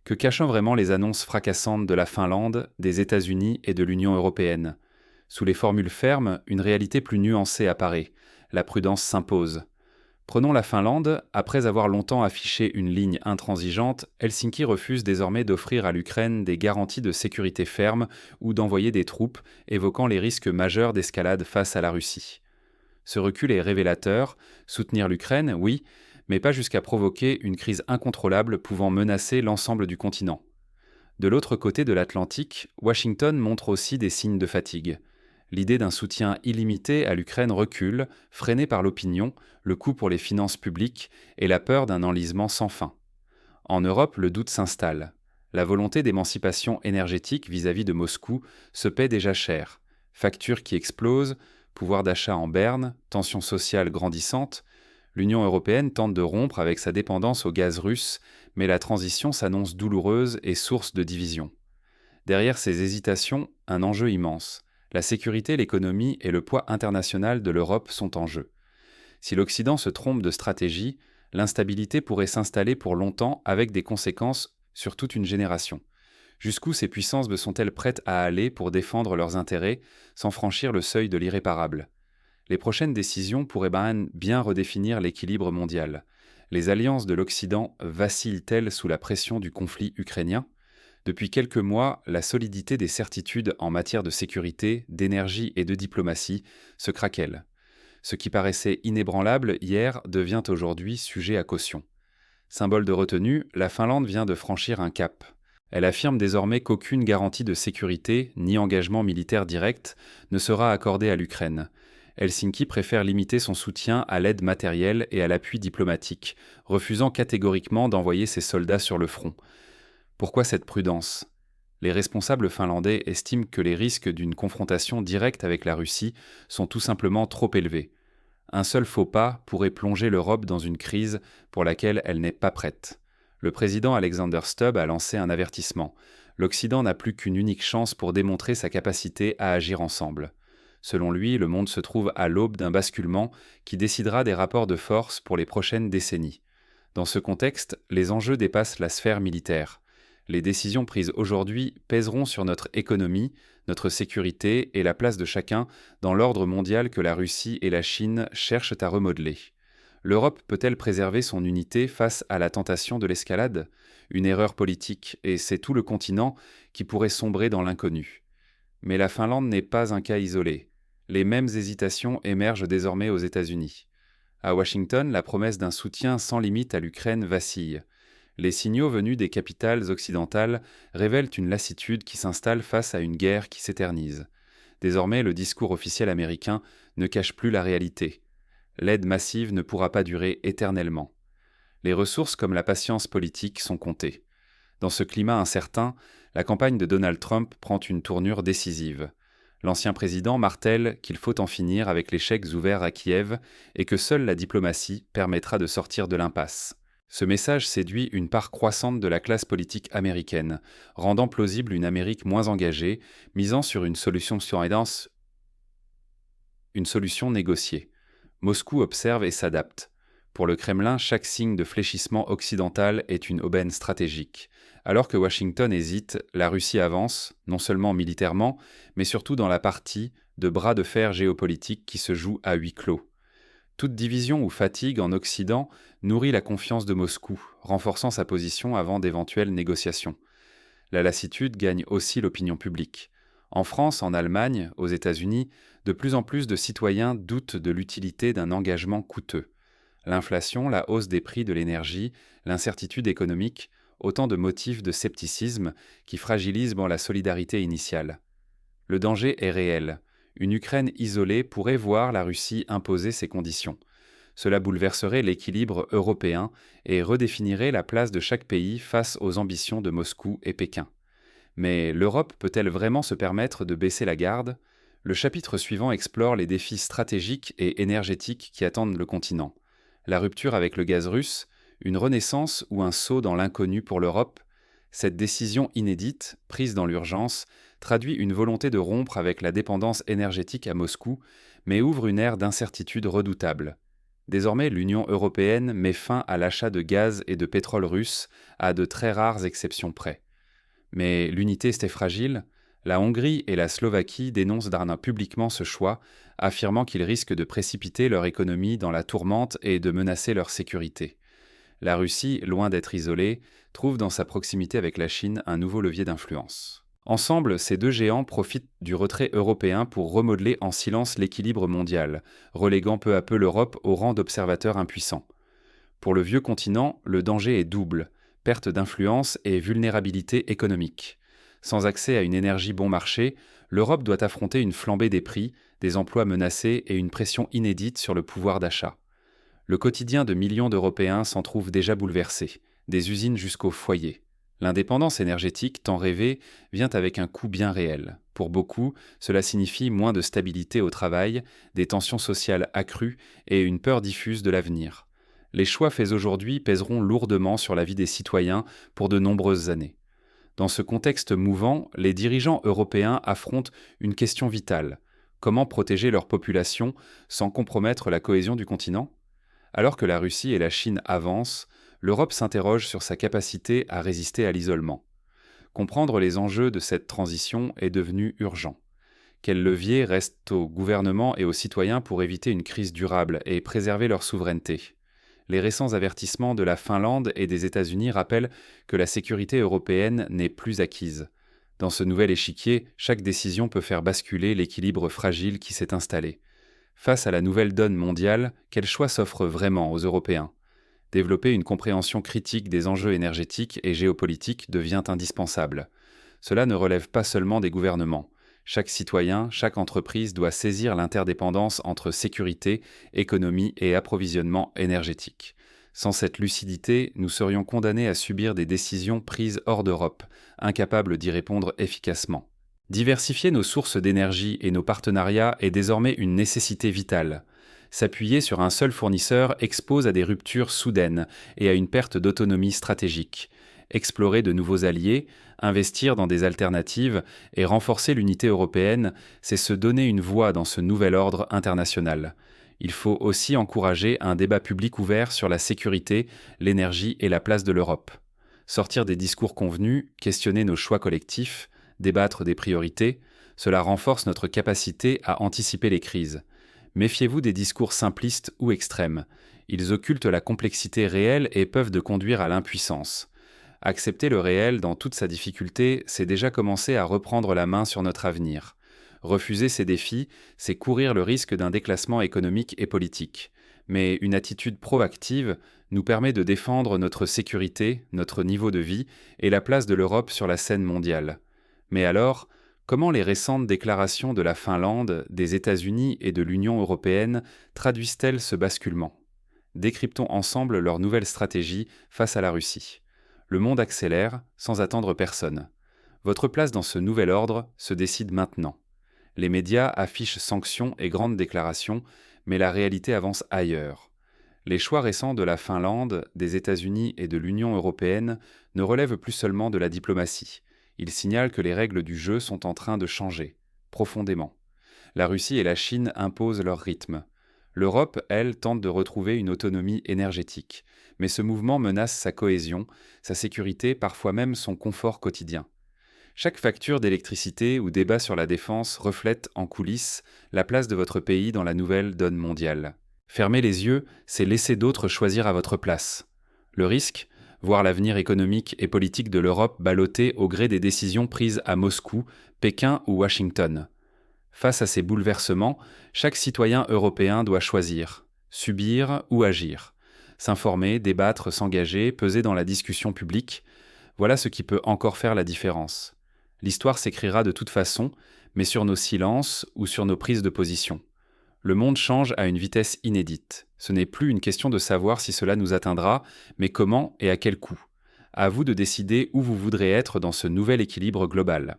Que cachent vraiment les annonces fracassantes de la Finlande, des États-Unis et de l'Union européenne? Sous les formules fermes, une réalité plus nuancée apparaît. La prudence s'impose. Prenons la Finlande. Après avoir longtemps affiché une ligne intransigeante, Helsinki refuse désormais d'offrir à l'Ukraine des garanties de sécurité fermes ou d'envoyer des troupes, évoquant les risques majeurs d'escalade face à la Russie. Ce recul est révélateur. Soutenir l'Ukraine, oui, mais pas jusqu'à provoquer une crise incontrôlable pouvant menacer l'ensemble du continent. De l'autre côté de l'Atlantique, Washington montre aussi des signes de fatigue. L'idée d'un soutien illimité à l'Ukraine recule, freinée par l'opinion, le coût pour les finances publiques et la peur d'un enlisement sans fin. En Europe, le doute s'installe. La volonté d'émancipation énergétique vis-à-vis de Moscou se paie déjà cher. Factures qui explosent, pouvoir d'achat en berne, tensions sociales grandissantes. L'Union européenne tente de rompre avec sa dépendance au gaz russe, mais la transition s'annonce douloureuse et source de division. Derrière ces hésitations, un enjeu immense. La sécurité, l'économie et le poids international de l'Europe sont en jeu. Si l'Occident se trompe de stratégie, l'instabilité pourrait s'installer pour longtemps avec des conséquences sur toute une génération. Jusqu'où ces puissances sont-elles prêtes à aller pour défendre leurs intérêts sans franchir le seuil de l'irréparable? Les prochaines décisions pourraient bien redéfinir l'équilibre mondial. Les alliances de l'Occident vacillent-elles sous la pression du conflit ukrainien? Depuis quelques mois, la solidité des certitudes en matière de sécurité, d'énergie et de diplomatie se craquelle. Ce qui paraissait inébranlable hier devient aujourd'hui sujet à caution. Symbole de retenue, la Finlande vient de franchir un cap. Elle affirme désormais qu'aucune garantie de sécurité, ni engagement militaire direct, ne sera accordée à l'Ukraine. Helsinki préfère limiter son soutien à l'aide matérielle et à l'appui diplomatique, refusant catégoriquement d'envoyer ses soldats sur le front. Pourquoi cette prudence? Les responsables finlandais estiment que les risques d'une confrontation directe avec la Russie sont tout simplement trop élevés. Un seul faux pas pourrait plonger l'Europe dans une crise pour laquelle elle n'est pas prête. Le président Alexander Stubb a lancé un avertissement. L'Occident n'a plus qu'une unique chance pour démontrer sa capacité à agir ensemble. Selon lui, le monde se trouve à l'aube d'un basculement qui décidera des rapports de force pour les prochaines décennies. Dans ce contexte, les enjeux dépassent la sphère militaire. Les décisions prises aujourd'hui pèseront sur notre économie, notre sécurité et la place de chacun dans l'ordre mondial que la Russie et la Chine cherchent à remodeler. L'Europe peut-elle préserver son unité face à la tentation de l'escalade? Une erreur politique, et c'est tout le continent qui pourrait sombrer dans l'inconnu. Mais la Finlande n'est pas un cas isolé. Les mêmes hésitations émergent désormais aux États-Unis. À Washington, la promesse d'un soutien sans limite à l'Ukraine vacille. Les signaux venus des capitales occidentales révèlent une lassitude qui s'installe face à une guerre qui s'éternise. Désormais, le discours officiel américain ne cache plus la réalité. L'aide massive ne pourra pas durer éternellement. Les ressources comme la patience politique sont comptées. Dans ce climat incertain, la campagne de Donald Trump prend une tournure décisive. L'ancien président martèle qu'il faut en finir avec les chèques ouverts à Kiev et que seule la diplomatie permettra de sortir de l'impasse. Ce message séduit une part croissante de la classe politique américaine, rendant plausible une Amérique moins engagée, misant sur une solution négociée. Moscou observe et s'adapte. Pour le Kremlin, chaque signe de fléchissement occidental est une aubaine stratégique. Alors que Washington hésite, la Russie avance, non seulement militairement, mais surtout dans la partie de bras de fer géopolitique qui se joue à huis clos. Toute division ou fatigue en Occident nourrit la confiance de Moscou, renforçant sa position avant d'éventuelles négociations. La lassitude gagne aussi l'opinion publique. En France, en Allemagne, aux États-Unis, de plus en plus de citoyens doutent de l'utilité d'un engagement coûteux. L'inflation, la hausse des prix de l'énergie, l'incertitude économique, autant de motifs de scepticisme qui fragilisent la solidarité initiale. Le danger est réel. Une Ukraine isolée pourrait voir la Russie imposer ses conditions. Cela bouleverserait l'équilibre européen et redéfinirait la place de chaque pays face aux ambitions de Moscou et Pékin. Mais l'Europe peut-elle vraiment se permettre de baisser la garde? Le chapitre suivant explore les défis stratégiques et énergétiques qui attendent le continent. La rupture avec le gaz russe, une renaissance ou un saut dans l'inconnu pour l'Europe? Cette décision inédite, prise dans l'urgence, traduit une volonté de rompre avec la dépendance énergétique à Moscou, mais ouvre une ère d'incertitude redoutable. Désormais, l'Union européenne met fin à l'achat de gaz et de pétrole russe, à de très rares exceptions près. Mais l'unité était fragile. La Hongrie et la Slovaquie dénoncent Darmanin publiquement ce choix, affirmant qu'il risque de précipiter leur économie dans la tourmente et de menacer leur sécurité. La Russie, loin d'être isolée, trouve dans sa proximité avec la Chine un nouveau levier d'influence. Ensemble, ces deux géants profitent du retrait européen pour remodeler en silence l'équilibre mondial, reléguant peu à peu l'Europe au rang d'observateur impuissant. Pour le vieux continent, le danger est double: perte d'influence et vulnérabilité économique. Sans accès à une énergie bon marché, l'Europe doit affronter une flambée des prix, des emplois menacés et une pression inédite sur le pouvoir d'achat. Le quotidien de millions d'Européens s'en trouve déjà bouleversé, des usines jusqu'aux foyers. L'indépendance énergétique, tant rêvée, vient avec un coût bien réel. Pour beaucoup, cela signifie moins de stabilité au travail, des tensions sociales accrues et une peur diffuse de l'avenir. Les choix faits aujourd'hui pèseront lourdement sur la vie des citoyens pour de nombreuses années. Dans ce contexte mouvant, les dirigeants européens affrontent une question vitale: comment protéger leur population sans compromettre la cohésion du continent? Alors que la Russie et la Chine avancent, l'Europe s'interroge sur sa capacité à résister à l'isolement. Comprendre les enjeux de cette transition est devenu urgent. Quels leviers restent aux gouvernements et aux citoyens pour éviter une crise durable et préserver leur souveraineté? Les récents avertissements de la Finlande et des États-Unis rappellent que la sécurité européenne n'est plus acquise. Dans ce nouvel échiquier, chaque décision peut faire basculer l'équilibre fragile qui s'est installé. Face à la nouvelle donne mondiale, quel choix s'offre vraiment aux Européens? Développer une compréhension critique des enjeux énergétiques et géopolitiques devient indispensable. Cela ne relève pas seulement des gouvernements. Chaque citoyen, chaque entreprise doit saisir l'interdépendance entre sécurité, économie et approvisionnement énergétique. Sans cette lucidité, nous serions condamnés à subir des décisions prises hors d'Europe, incapables d'y répondre efficacement. Diversifier nos sources d'énergie et nos partenariats est désormais une nécessité vitale. S'appuyer sur un seul fournisseur expose à des ruptures soudaines et à une perte d'autonomie stratégique. Explorer de nouveaux alliés, investir dans des alternatives et renforcer l'unité européenne, c'est se donner une voix dans ce nouvel ordre international. Il faut aussi encourager un débat public ouvert sur la sécurité, l'énergie et la place de l'Europe. Sortir des discours convenus, questionner nos choix collectifs, débattre des priorités, cela renforce notre capacité à anticiper les crises. Méfiez-vous des discours simplistes ou extrêmes. Ils occultent la complexité réelle et peuvent conduire à l'impuissance. Accepter le réel dans toute sa difficulté, c'est déjà commencer à reprendre la main sur notre avenir. Refuser ces défis, c'est courir le risque d'un déclassement économique et politique. Mais une attitude proactive nous permet de défendre notre sécurité, notre niveau de vie et la place de l'Europe sur la scène mondiale. Mais alors, comment les récentes déclarations de la Finlande, des États-Unis et de l'Union européenne traduisent-elles ce basculement? Décryptons ensemble leur nouvelle stratégie face à la Russie. Le monde accélère, sans attendre personne. Votre place dans ce nouvel ordre se décide maintenant. Les médias affichent sanctions et grandes déclarations, mais la réalité avance ailleurs. Les choix récents de la Finlande, des États-Unis et de l'Union européenne ne relèvent plus seulement de la diplomatie. Ils signalent que les règles du jeu sont en train de changer, profondément. La Russie et la Chine imposent leur rythme. L'Europe, elle, tente de retrouver une autonomie énergétique, mais ce mouvement menace sa cohésion, sa sécurité, parfois même son confort quotidien. Chaque facture d'électricité ou débat sur la défense reflète, en coulisses, la place de votre pays dans la nouvelle donne mondiale. Fermer les yeux, c'est laisser d'autres choisir à votre place. Le risque? Voir l'avenir économique et politique de l'Europe ballotté au gré des décisions prises à Moscou, Pékin ou Washington. Face à ces bouleversements, chaque citoyen européen doit choisir, subir ou agir. S'informer, débattre, s'engager, peser dans la discussion publique, voilà ce qui peut encore faire la différence. L'histoire s'écrira de toute façon, mais sur nos silences ou sur nos prises de position. Le monde change à une vitesse inédite. Ce n'est plus une question de savoir si cela nous atteindra, mais comment et à quel coût. À vous de décider où vous voudrez être dans ce nouvel équilibre global.